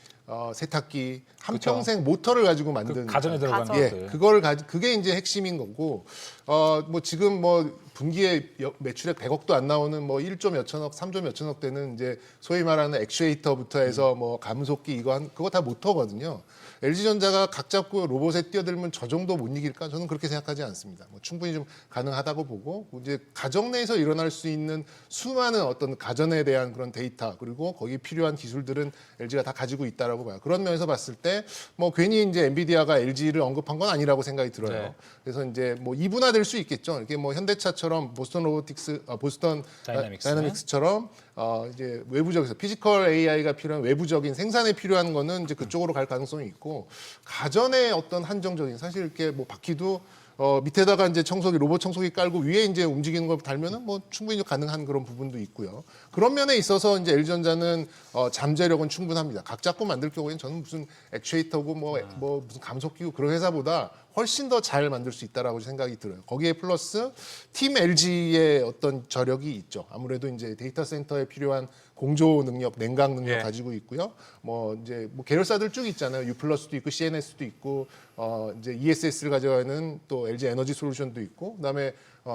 세탁기 한평생 모터를 가지고 만든 가전에 들어가는 것들. 그게 이제 핵심인 거고 뭐 지금 뭐 분기에 매출액 100억도 안 나오는 뭐 1조 몇천억, 3조 몇천억 되는 이제 소위 말하는 액추에이터부터 해서 뭐 감속기 그거 다 모터거든요. LG전자가 각 잡고 로봇에 뛰어들면 저 정도 못 이길까? 저는 그렇게 생각하지 않습니다. 뭐 충분히 좀 가능하다고 보고 이제 가정 내에서 일어날 수 있는 수많은 어떤 가전에 대한 그런 데이터 그리고 거기에 필요한 기술들은 LG가 다 가지고 있다라고 봐요. 그런 면에서 봤을 때 뭐 괜히 이제 엔비디아가 LG를 언급한 건 아니라고 생각이 들어요. 네. 그래서 이제 뭐 이분화될 수 있겠죠. 이렇게 뭐 현대차처럼 보스턴 다이나믹스처럼 이제 외부적에서 피지컬 AI가 필요한 외부적인 생산에 필요한 거는 이제 그쪽으로 갈 가능성이 있고 가전의 어떤 한정적인 사실 이렇게 뭐 바퀴도 밑에다가 이제 로봇 청소기 깔고 위에 이제 움직이는 걸 달면은 뭐 충분히 가능한 그런 부분도 있고요. 그런 면에 있어서 이제 LG전자는 잠재력은 충분합니다. 각 잡고 만들 경우에는 저는 무슨 액추에이터고 뭐 무슨 감속기고 그런 회사보다 훨씬 더 잘 만들 수 있다라고 생각이 들어요. 거기에 플러스 팀 LG의 어떤 저력이 있죠. 아무래도 이제 데이터 센터에 필요한 공조 능력, 냉각 능력 가지고 있고요. 뭐 이제 뭐 계열사들 쭉 있잖아요. U+도 있고 CNS도 있고 이제 ESS를 가져가는 또 LG 에너지 솔루션도 있고 그다음에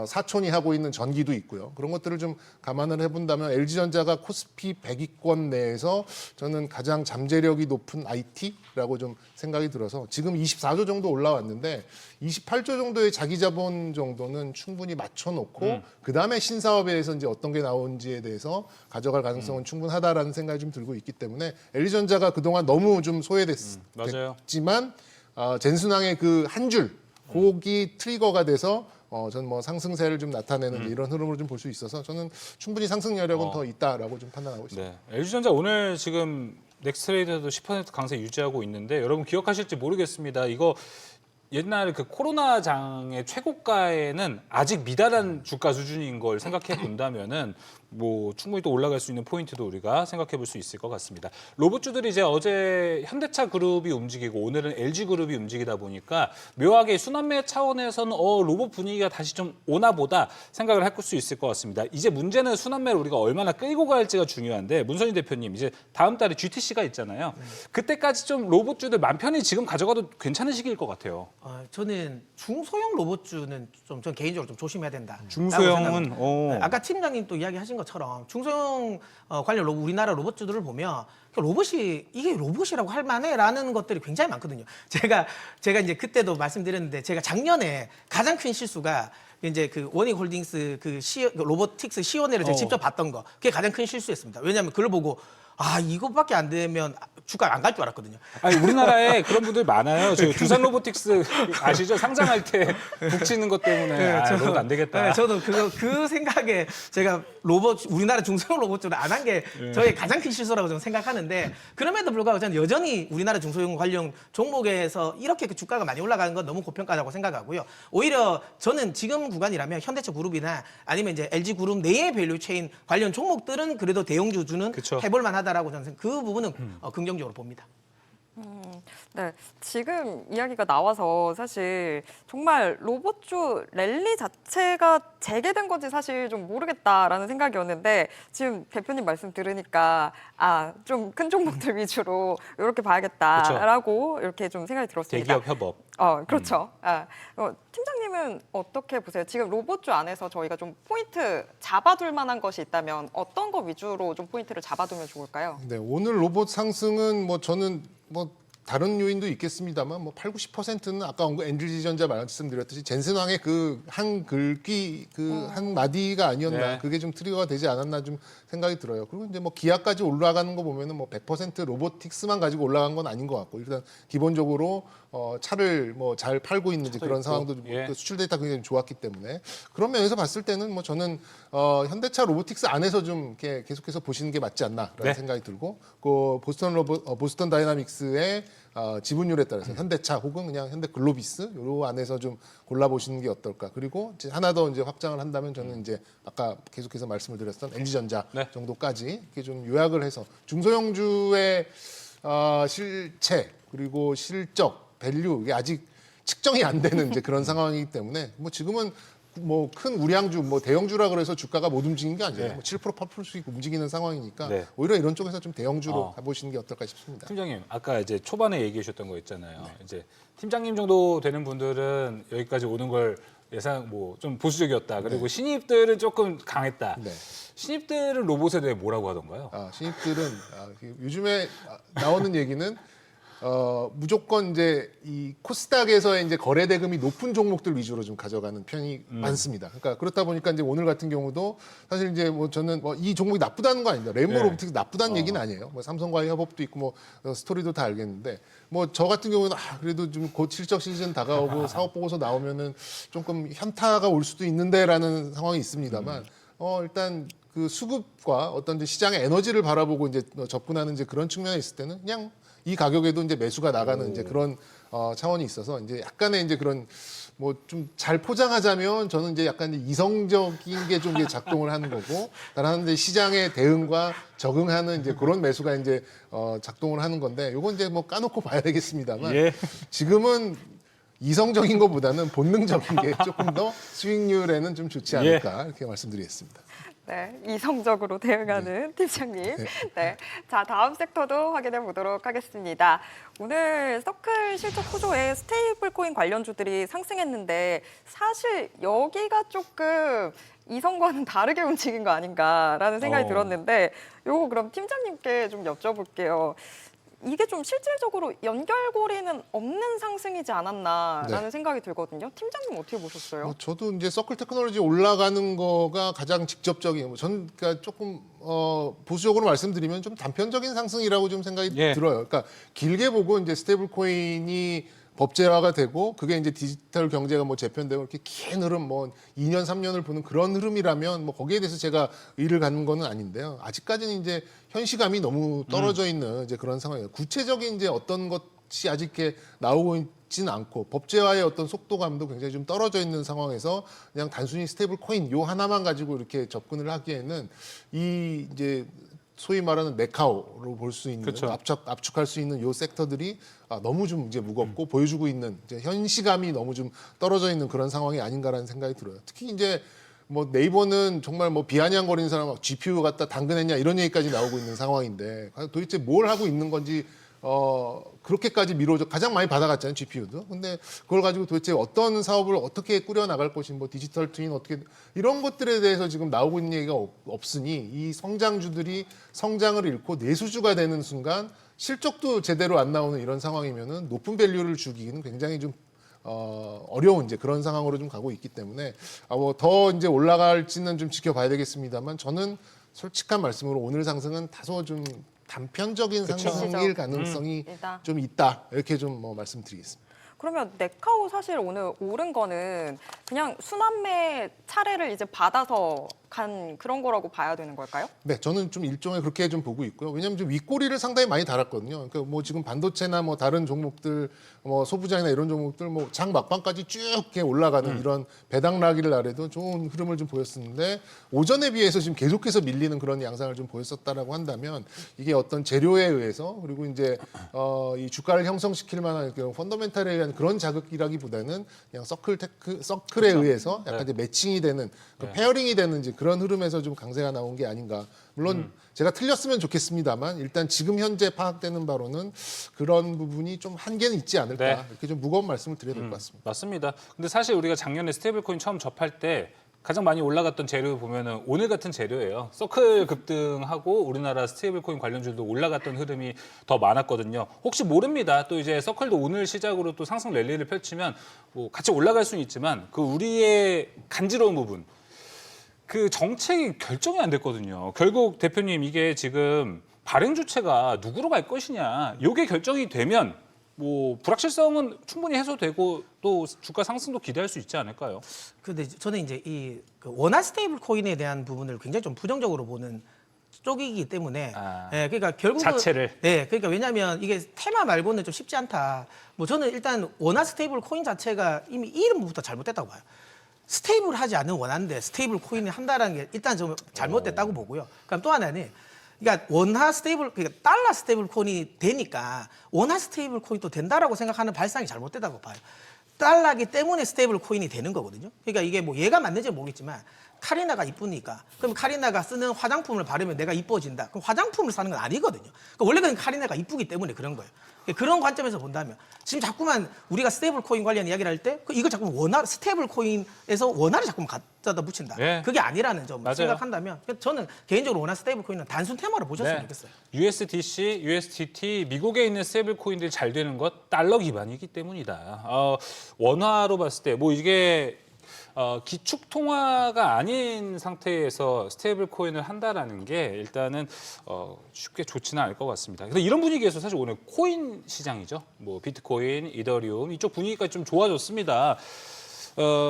사촌이 하고 있는 전기도 있고요. 그런 것들을 좀 감안을 해본다면 LG전자가 코스피 100위권 내에서 저는 가장 잠재력이 높은 IT라고 좀 생각이 들어서 지금 24조 정도 올라왔는데 28조 정도의 자기 자본 정도는 충분히 맞춰놓고 그 다음에 신사업에 대해서 이제 어떤 게 나오는지에 대해서 가져갈 가능성은 충분하다라는 생각이 좀 들고 있기 때문에 LG전자가 그동안 너무 좀 맞아요. 소외됐지만 젠순항의 그 한 줄 곡이 트리거가 돼서 저는 뭐 상승세를 좀 나타내는 이런 흐름을 좀 볼 수 있어서 저는 충분히 상승 여력은 더 있다라고 좀 판단하고 있습니다. 네. LG전자 오늘 지금 넥스트레이드도 10% 강세 유지하고 있는데 여러분 기억하실지 모르겠습니다. 이거 옛날 그 코로나 장의 최고가에는 아직 미달한 주가 수준인 걸 생각해 본다면은 뭐 충분히 또 올라갈 수 있는 포인트도 우리가 생각해 볼 수 있을 것 같습니다. 로봇주들이 이제 어제 현대차 그룹이 움직이고 오늘은 LG 그룹이 움직이다 보니까 묘하게 순환매 차원에서는 로봇 분위기가 다시 좀 오나 보다 생각을 할 수 있을 것 같습니다. 이제 문제는 순환매를 우리가 얼마나 끌고 갈지가 중요한데 문선희 대표님 이제 다음 달에 GTC가 있잖아요. 그때까지 좀 로봇주들 맘 편히 지금 가져가도 괜찮은 시기일 것 같아요. 저는 중소형 로봇주는 전 개인적으로 좀 조심해야 된다. 중소형은 아까 팀장님 또 이야기하신 것처럼 중소형 관련 우리나라 로봇주들을 보면 이게 로봇이라고 할 만해라는 것들이 굉장히 많거든요. 제가 이제 그때도 말씀드렸는데 제가 작년에 가장 큰 실수가 이제 그 워닝홀딩스 로보틱스 시연회를 제가 직접 봤던 거 그게 가장 큰 실수였습니다. 왜냐하면 그걸 보고 이것밖에 안 되면 주가 안 갈 줄 알았거든요. 아니 우리나라에 그런 분들 많아요. 저 두산 로보틱스 아시죠? 상장할 때 북치는 것 때문에 로봇 안 되겠다. 네, 저도 그 생각에 제가 우리나라 중소형 로봇주를 안 한 게 저의 가장 큰 실수라고 저는 생각하는데 그럼에도 불구하고 저는 여전히 우리나라 중소형 관련 종목에서 이렇게 그 주가가 많이 올라가는 건 너무 고평가라고 생각하고요. 오히려 저는 지금 구간이라면 현대차 그룹이나 아니면 이제 LG 그룹 내의 밸류체인 관련 종목들은 그래도 대형주주는 그쵸. 해볼 만하다라고 저는 그 부분은 긍정적으로 봅니다. 네, 지금 이야기가 나와서 사실 정말 로봇주 랠리 자체가 재개된 건지 사실 좀 모르겠다라는 생각이었는데 지금 대표님 말씀 들으니까 좀 큰 종목들 위주로 이렇게 봐야겠다라고 이렇게 좀 생각이 들었습니다. 대기업 협업. 그렇죠. 팀장님은 어떻게 보세요? 지금 로봇주 안에서 저희가 좀 포인트 잡아둘 만한 것이 있다면 어떤 거 위주로 좀 포인트를 잡아두면 좋을까요? 네, 오늘 로봇 상승은 저는 다른 요인도 있겠습니다만 8, 90%는 아까 LG전자 말씀드렸듯이 젠슨왕의 그 한 글귀 한 마디가 아니었나 네. 그게 좀 트리거가 되지 않았나 좀 생각이 들어요. 그리고 이제 기아까지 올라가는 거 보면은 100% 로보틱스만 가지고 올라간 건 아닌 것 같고 일단 기본적으로 차를 잘 팔고 있는 그런 있고. 상황도 예. 그 수출 데이터 굉장히 좋았기 때문에 그런 면에서 봤을 때는 저는 현대차 로보틱스 안에서 좀 이렇게 계속해서 보시는 게 맞지 않나라는 네. 생각이 생각이 들고 그 보스턴 다이나믹스의 지분율에 따라서 현대차 혹은 그냥 현대 글로비스 요 안에서 좀 골라보시는 게 어떨까. 그리고 이제 하나 더 이제 확장을 한다면 저는 이제 아까 계속해서 말씀을 드렸던 LG전자 네. 정도까지 이렇게 좀 요약을 해서 중소형주의 실체 그리고 실적 밸류 이게 아직 측정이 안 되는 이제 그런 상황이기 때문에 지금은 큰 우량주 대형주라 그래서 주가가 못 움직이는 게 아니에요. 네. 7% 8%씩 움직이는 상황이니까 네. 오히려 이런 쪽에서 좀 대형주로 가보시는 게 어떨까 싶습니다. 팀장님, 아까 이제 초반에 얘기해 주셨던 거 있잖아요. 이제 팀장님 정도 되는 분들은 여기까지 오는 걸 예상 좀 보수적이었다. 그리고 신입들은 조금 강했다. 네. 신입들은 로봇에 대해 뭐라고 하던가요? 신입들은 요즘에 나오는 얘기는 무조건 이제 이 코스닥에서의 이제 거래 대금이 높은 종목들 위주로 좀 가져가는 편이 많습니다. 그러니까 그렇다 보니까 이제 오늘 같은 경우도 사실 이제 저는 이 종목이 나쁘다는 거 아닙니다. 레인보우 네. 로보틱스 나쁘다는 얘기는 아니에요. 삼성과의 협업도 있고 스토리도 다 알겠는데 저 같은 경우는 그래도 좀 곧 실적 시즌 다가오고 사업 보고서 나오면은 조금 현타가 올 수도 있는데라는 상황이 있습니다만 일단 그 수급과 어떤 이제 시장의 에너지를 바라보고 이제 접근하는 이제 그런 측면에 있을 때는 그냥 이 가격에도 이제 매수가 나가는 이제 그런 차원이 있어서 이제 약간의 이제 그런 좀 잘 포장하자면 저는 이제 약간 이성적인 게 좀 작동을 하는 거고 다른 한데 시장의 대응과 적응하는 이제 그런 매수가 이제 작동을 하는 건데 요건 이제 까놓고 봐야 되겠습니다만 예. 지금은 이성적인 것보다는 본능적인 게 조금 더 수익률에는 좀 좋지 않을까 이렇게 말씀드리겠습니다. 네, 이성적으로 대응하는 팀장님. 네, 자 다음 섹터도 확인해 보도록 하겠습니다. 오늘 서클 실적 호조에 스테이블 코인 관련주들이 상승했는데 사실 여기가 조금 이성과는 다르게 움직인 거 아닌가라는 생각이 들었는데 요거 그럼 팀장님께 좀 여쭤볼게요. 이게 좀 실질적으로 연결고리는 없는 상승이지 않았나라는 생각이 들거든요. 팀장님 어떻게 보셨어요? 저도 이제 서클 테크놀로지 올라가는 거가 가장 직접적인, 전 그러니까 조금 보수적으로 말씀드리면 좀 단편적인 상승이라고 좀 생각이 예. 들어요. 그러니까 길게 보고 이제 스테이블 코인이 법제화가 되고 그게 이제 디지털 경제가 뭐 재편되고 이렇게 긴 흐름 뭐 2년 3년을 보는 그런 흐름이라면 뭐 거기에 대해서 제가 의의를 갖는 거는 아닌데요. 아직까지는 이제 현시감이 너무 떨어져 있는 이제 그런 상황이에요. 구체적인 이제 어떤 것이 아직 이렇게 나오고 있지는 않고 법제화의 어떤 속도감도 굉장히 좀 떨어져 있는 상황에서 그냥 단순히 스테이블 코인 요 하나만 가지고 이렇게 접근을 하기에는 이 이제 소위 말하는 메카오로 볼 수 있는 그쵸. 압축할 수 있는 요 섹터들이 너무 좀 이제 무겁고 보여주고 있는 이제 현시감이 너무 좀 떨어져 있는 그런 상황이 아닌가라는 생각이 들어요. 특히 이제 뭐 네이버는 정말 뭐 비아냥거리는 사람 막 GPU 갖다 당근했냐 이런 얘기까지 나오고 있는 상황인데 도대체 뭘 하고 있는 건지 그렇게까지 미뤄져 가장 많이 받아갔잖아요 GPU도. 근데 그걸 가지고 도대체 어떤 사업을 어떻게 꾸려 나갈 것인 뭐 디지털 트윈 어떻게 이런 것들에 대해서 지금 나오고 있는 얘기가 없으니 이 성장주들이 성장을 잃고 내수주가 되는 순간 실적도 제대로 안 나오는 이런 상황이면은 높은 밸류를 주기는 굉장히 좀 어려운 이제 그런 상황으로 좀 가고 있기 때문에 뭐 더 이제 올라갈지는 좀 지켜봐야 되겠습니다만 저는 솔직한 말씀으로 오늘 상승은 다소 좀 단편적인 상승일 가능성이 좀 있다 이렇게 좀 뭐 말씀드리겠습니다. 그러면 네카오 사실 오늘 오른 거는 그냥 순환매 차례를 이제 받아서 간 그런 거라고 봐야 되는 걸까요? 네, 저는 좀 일종의 그렇게 좀 보고 있고요. 왜냐하면 좀 윗꼬리를 상당히 많이 달았거든요. 그러니까 뭐 지금 반도체나 뭐 다른 종목들, 뭐 소부장이나 이런 종목들 뭐 장 막판까지 쭉 이렇게 올라가는 이런 배당락일 날에도 좋은 흐름을 좀 보였었는데 오전에 비해서 지금 계속해서 밀리는 그런 양상을 좀 보였었다라고 한다면 이게 어떤 재료에 의해서 그리고 이제 이 주가를 형성시킬 만한 그런 펀더멘탈에 의한 그런 자극이라기보다는 그냥 서클에 의해서 약간 이제 매칭이 되는 그 페어링이 되는 이제 그런 흐름에서 좀 강세가 나온 게 아닌가. 물론 제가 틀렸으면 좋겠습니다만 일단 지금 현재 파악되는 바로는 그런 부분이 좀 한계는 있지 않을까. 네. 이렇게 좀 무거운 말씀을 드려야 될 것 같습니다. 맞습니다. 근데 사실 우리가 작년에 스테이블코인 처음 접할 때 가장 많이 올라갔던 재료 보면은 오늘 같은 재료예요. 서클 급등하고 우리나라 스테이블코인 관련주도 올라갔던 흐름이 더 많았거든요. 혹시 모릅니다. 또 이제 서클도 오늘 시작으로 또 상승 랠리를 펼치면 뭐 같이 올라갈 수는 있지만 그 우리의 간지러운 부분 그 정책이 결정이 안 됐거든요. 결국 대표님 이게 지금 발행 주체가 누구로 갈 것이냐 이게 결정이 되면 뭐 불확실성은 충분히 해소되고 또 주가 상승도 기대할 수 있지 않을까요? 근데 저는 이제 이 그 원화 스테이블 코인에 대한 부분을 굉장히 좀 부정적으로 보는 쪽이기 때문에 예, 그러니까 결국은 자체를. 네, 그러니까 왜냐하면 이게 테마 말고는 좀 쉽지 않다. 뭐 저는 일단 원화 스테이블 코인 자체가 이미 이름부터 잘못됐다고 봐요. 스테이블하지 않은 원화인데 스테이블 코인을 한다라는 게 일단 좀 잘못됐다고 보고요. 그럼 또 하나는 그러니까 원화 스테이블 그러니까 달러 스테이블 코인이 되니까 원화 스테이블 코인도 된다라고 생각하는 발상이 잘못됐다고 봐요. 달러기 때문에 스테이블 코인이 되는 거거든요. 그러니까 이게 뭐 얘가 맞는지 모르겠지만 카리나가 이쁘니까 그럼 카리나가 쓰는 화장품을 바르면 내가 이뻐진다. 그럼 화장품을 사는 건 아니거든요. 그러니까 원래 그냥 카리나가 이쁘기 때문에 그런 거예요. 그런 관점에서 본다면 지금 자꾸만 우리가 스테이블 코인 관련 이야기를 할 때 이거 자꾸 원화 스테이블 코인에서 원화를 자꾸 갖다 붙인다. 네. 그게 아니라는 점 맞아요. 생각한다면 저는 개인적으로 원화 스테이블 코인은 단순 테마로 보셨으면 네. 좋겠어요. USDC, USDT, 미국에 있는 스테이블 코인들이 잘 되는 것 달러 기반이기 때문이다. 원화로 봤을 때 뭐 이게 기축 통화가 아닌 상태에서 스테이블 코인을 한다라는 게 일단은 쉽게 좋지는 않을 것 같습니다. 그래서 이런 분위기에서 사실 오늘 코인 시장이죠. 뭐 비트코인, 이더리움 이쪽 분위기가 좀 좋아졌습니다.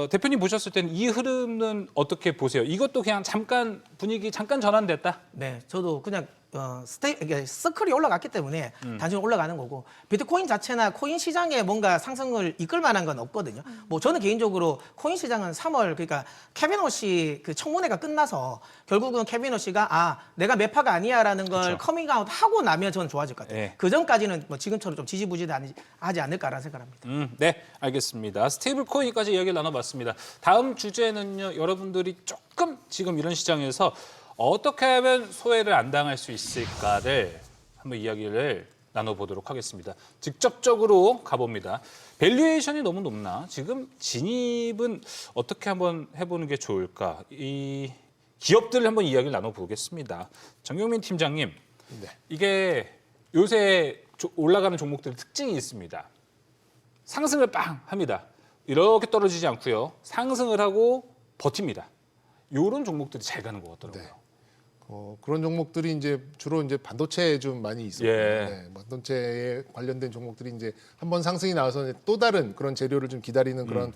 대표님 보셨을 때는 이 흐름은 어떻게 보세요? 이것도 그냥 잠깐 분위기 잠깐 전환됐다. 네, 저도 그냥 이게 서클이 올라갔기 때문에 단순히 올라가는 거고 비트코인 자체나 코인 시장에 뭔가 상승을 이끌 만한 건 없거든요. 뭐 저는 개인적으로 코인 시장은 3월 그러니까 케빈 오시 그 청문회가 끝나서 결국은 케빈 오시가 내가 매파가 아니야라는 걸 그렇죠. 커밍아웃 하고 나면 저는 좋아질 것 같아요. 네. 그 전까지는 뭐 지금처럼 좀 지지부진하지 않을까라는 생각합니다. 네, 알겠습니다. 스테이블 코인까지 이야기를 나눠봤습니다. 다음 주제는요, 여러분들이 조금 지금 이런 시장에서 어떻게 하면 소외를 안 당할 수 있을까를 한번 이야기를 나눠보도록 하겠습니다. 직접적으로 가봅니다. 밸류에이션이 너무 높나? 지금 진입은 어떻게 한번 해보는 게 좋을까? 이 기업들을 한번 이야기를 나눠보겠습니다. 정경민 팀장님, 네. 이게 요새 올라가는 종목들 특징이 있습니다. 상승을 빵 합니다. 이렇게 떨어지지 않고요. 상승을 하고 버팁니다. 이런 종목들이 잘 가는 것 같더라고요. 네. 그런 종목들이 이제 주로 이제 반도체에 좀 많이 있어요. 예. 네, 반도체에 관련된 종목들이 이제 한번 상승이 나와서 또 다른 그런 재료를 좀 기다리는 그런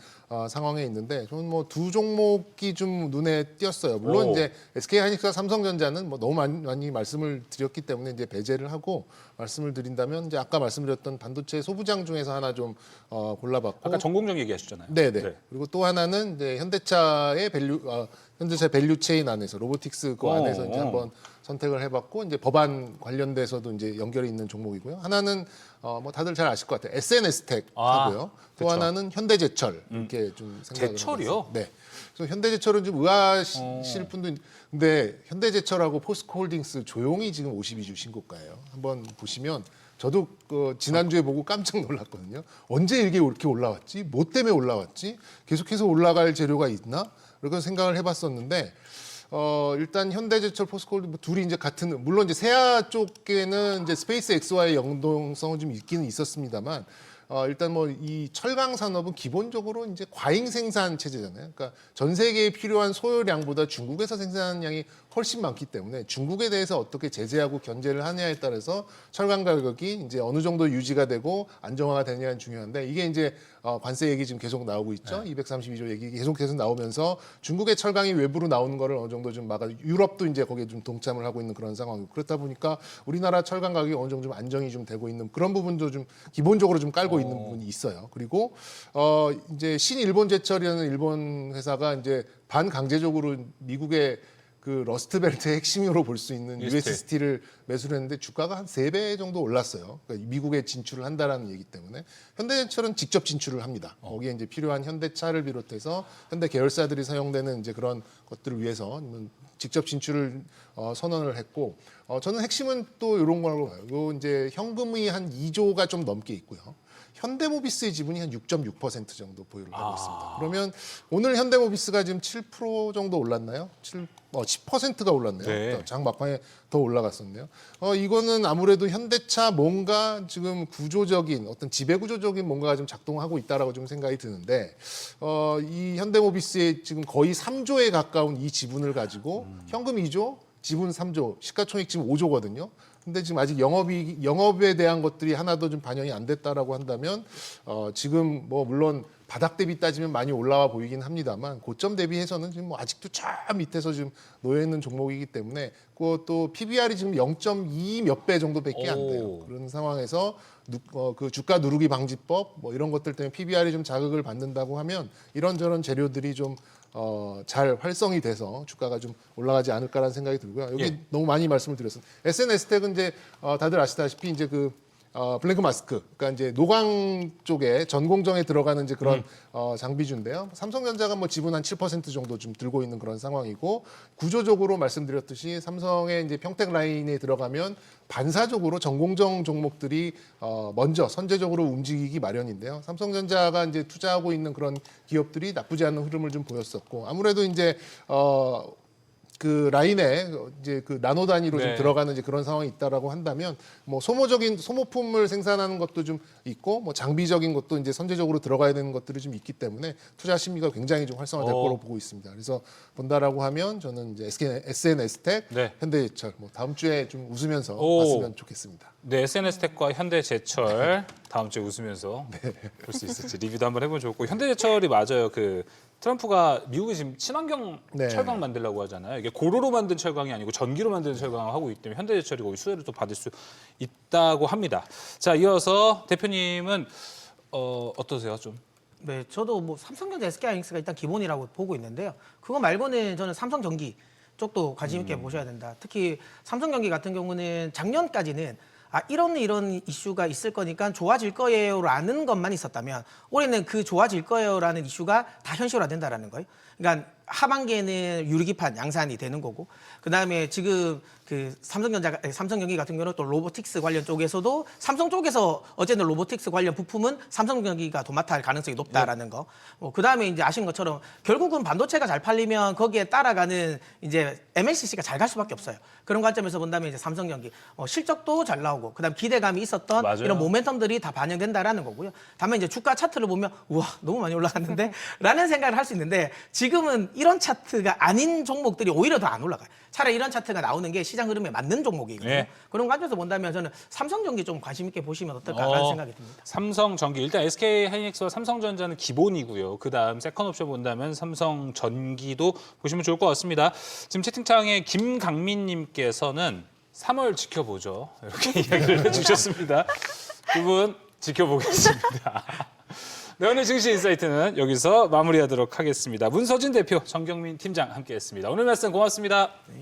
상황에 있는데 저는 뭐 두 종목이 좀 눈에 띄었어요. 물론 오. 이제 SK 하이닉스와 삼성전자는 뭐 너무 많이 말씀을 드렸기 때문에 이제 배제를 하고 말씀을 드린다면 이제 아까 말씀드렸던 반도체 소부장 중에서 하나 좀 골라봤고 아까 전공정 얘기하셨잖아요. 네네. 네. 그리고 또 하나는 이제 현대차의 현대차 밸류 체인 안에서 로보틱스 그 안에서 이제 한번 선택을 해봤고 이제 법안 관련돼서도 이제 연결이 있는 종목이고요. 하나는 뭐 다들 잘 아실 것 같아요. SNS텍 하고요. 또 그쵸. 하나는 현대제철 이렇게 좀 생각을 제철이요? 해봤어요. 네. 그래서 현대제철은 좀 의아하실 분도 근데 현대제철하고 포스코홀딩스 조용히 지금 52주 신고가예요. 한번 보시면 저도 지난주에 보고 깜짝 놀랐거든요. 언제 이게 이렇게 올라왔지? 뭐 때문에 올라왔지? 계속해서 올라갈 재료가 있나? 이렇게 생각을 해봤었는데 일단 현대제철, 포스코홀딩스 둘이 이제 같은 물론 이제 세아 쪽에는 이제 스페이스 X와의 연동성은 좀 있기는 있었습니다만 일단 뭐 이 철강 산업은 기본적으로 이제 과잉 생산 체제잖아요. 그러니까 전 세계에 필요한 소요량보다 중국에서 생산하는 양이 훨씬 많기 때문에 중국에 대해서 어떻게 제재하고 견제를 하냐에 따라서 철강 가격이 이제 어느 정도 유지가 되고 안정화가 되냐는 중요한데 이게 이제 관세 얘기 지금 계속 나오고 있죠. 232조 얘기 계속 나오면서 중국의 철강이 외부로 나오는 거를 어느 정도 좀 막아 유럽도 이제 거기에 좀 동참을 하고 있는 그런 상황이고 그렇다 보니까 우리나라 철강 가격이 어느 정도 좀 안정이 좀 되고 있는 그런 부분도 좀 기본적으로 좀 깔고 있는 부분이 있어요. 그리고 이제 신일본제철이라는 일본 회사가 이제 반강제적으로 미국의 그 러스트벨트의 핵심으로 볼 수 있는 US 스틸을 매수를 했는데 주가가 한 3배 정도 올랐어요. 그러니까 미국에 진출을 한다라는 얘기 때문에 현대제철은 직접 진출을 합니다. 거기에 이제 필요한 현대차를 비롯해서 현대 계열사들이 사용되는 이제 그런 것들을 위해서 직접 진출을 선언을 했고 저는 핵심은 또 이런 거라고 봐요. 요 이제 현금이 한 2조가 좀 넘게 있고요. 현대모비스의 지분이 한 6.6% 정도 보유를 하고 있습니다. 그러면 오늘 현대모비스가 지금 7% 정도 올랐나요? 10%가 올랐네요. 네. 장 막판에 더 올라갔었네요. 이거는 아무래도 현대차 뭔가 지금 구조적인 어떤 지배구조적인 뭔가가 좀 작동하고 있다라고 좀 생각이 드는데 이 현대모비스의 지금 거의 3조에 가까운 이 지분을 가지고 현금 2조, 지분 3조, 시가총액 지금 5조거든요. 근데 지금 아직 영업에 대한 것들이 하나도 좀 반영이 안 됐다라고 한다면 지금 뭐 물론 바닥 대비 따지면 많이 올라와 보이긴 합니다만 고점 대비해서는 지금 뭐 아직도 저 밑에서 지금 놓여 있는 종목이기 때문에 그것도 PBR이 지금 0.2 몇 배 정도밖에 안 돼요. 그런 상황에서 그 주가 누르기 방지법 뭐 이런 것들 때문에 PBR이 좀 자극을 받는다고 하면 이런저런 재료들이 좀 잘 활성이 돼서 주가가 좀 올라가지 않을까라는 생각이 들고요. 여기 너무 많이 말씀을 드렸습니다. SNS텍은 이제 다들 아시다시피 이제 그 블랭크 마스크, 그러니까 이제 노광 쪽에 전공정에 들어가는 이제 그런 장비주인데요. 삼성전자가 뭐 지분 한 7% 정도 좀 들고 있는 그런 상황이고 구조적으로 말씀드렸듯이 삼성의 이제 평택 라인에 들어가면 반사적으로 전공정 종목들이 먼저 선제적으로 움직이기 마련인데요. 삼성전자가 이제 투자하고 있는 그런 기업들이 나쁘지 않은 흐름을 좀 보였었고 아무래도 이제 그 라인에 이제 그 나노 단위로 좀 들어가는 이제 그런 상황이 있다라고 한다면 뭐 소모품을 생산하는 것도 좀 있고 뭐 장비적인 것도 이제 선제적으로 들어가야 되는 것들이 좀 있기 때문에 투자 심리가 굉장히 좀 활성화될 거로 보고 있습니다. 그래서 본다라고 하면 저는 이제 SNS텍, 현대제철 뭐 다음 주에 좀 웃으면서 봤으면 좋겠습니다. 네, SNS텍과 현대제철 다음 주에 웃으면서 볼 수 있을지 리뷰도 한번 해보면 좋고 현대제철이 맞아요. 그 트럼프가 미국이 지금 친환경 네. 철강 만들려고 하잖아요. 이게 고로로 만든 철강이 아니고 전기로 만드는 철강을 하고 있기 때문에 현대제철이 거기 수혜를 또 받을 수 있다고 합니다. 자, 이어서 대표님은 어떠세요? 좀 네, 저도 뭐 삼성전자, SK하이닉스가 일단 기본이라고 보고 있는데요. 그거 말고는 저는 삼성전기 쪽도 관심 있게 보셔야 된다. 특히 삼성전기 같은 경우는 작년까지는 이런 이슈가 있을 거니까 좋아질 거예요라는 것만 있었다면 올해는 그 좋아질 거예요라는 이슈가 다 현실화된다라는 거예요. 그러니까 하반기에는 유리기판 양산이 되는 거고, 그 다음에 지금 그 삼성전기 같은 경우는 또 로보틱스 관련 쪽에서도 삼성 쪽에서 어쨌든 로보틱스 관련 부품은 삼성전기가 도맡아 할 가능성이 높다라는 거. 그 다음에 이제 아시는 것처럼 결국은 반도체가 잘 팔리면 거기에 따라가는 이제 MLCC가 잘 갈 수밖에 없어요. 그런 관점에서 본다면 이제 삼성전기 실적도 잘 나오고, 그다음 기대감이 있었던 맞아요. 이런 모멘텀들이 다 반영된다라는 거고요. 다만 이제 주가 차트를 보면 우와 너무 많이 올라갔는데라는 생각을 할 수 있는데 지금은 이런 차트가 아닌 종목들이 오히려 더 안 올라가요. 차라리 이런 차트가 나오는 게 시장 흐름에 맞는 종목이거든요. 네. 그런 관점에서 본다면 저는 삼성전기 좀 관심 있게 보시면 어떨까라는 생각이 듭니다. 삼성전기 일단 SK하이닉스와 삼성전자는 기본이고요. 그다음 세컨 옵션 본다면 삼성전기도 보시면 좋을 것 같습니다. 지금 채팅창에 김강민님께서는 3월 지켜보죠. 이렇게 이야기를 해주셨습니다. 두 분 지켜보겠습니다. 네, 오늘 증시 인사이트는 여기서 마무리하도록 하겠습니다. 문서진 대표, 정경민 팀장 함께했습니다. 오늘 말씀 고맙습니다. 네.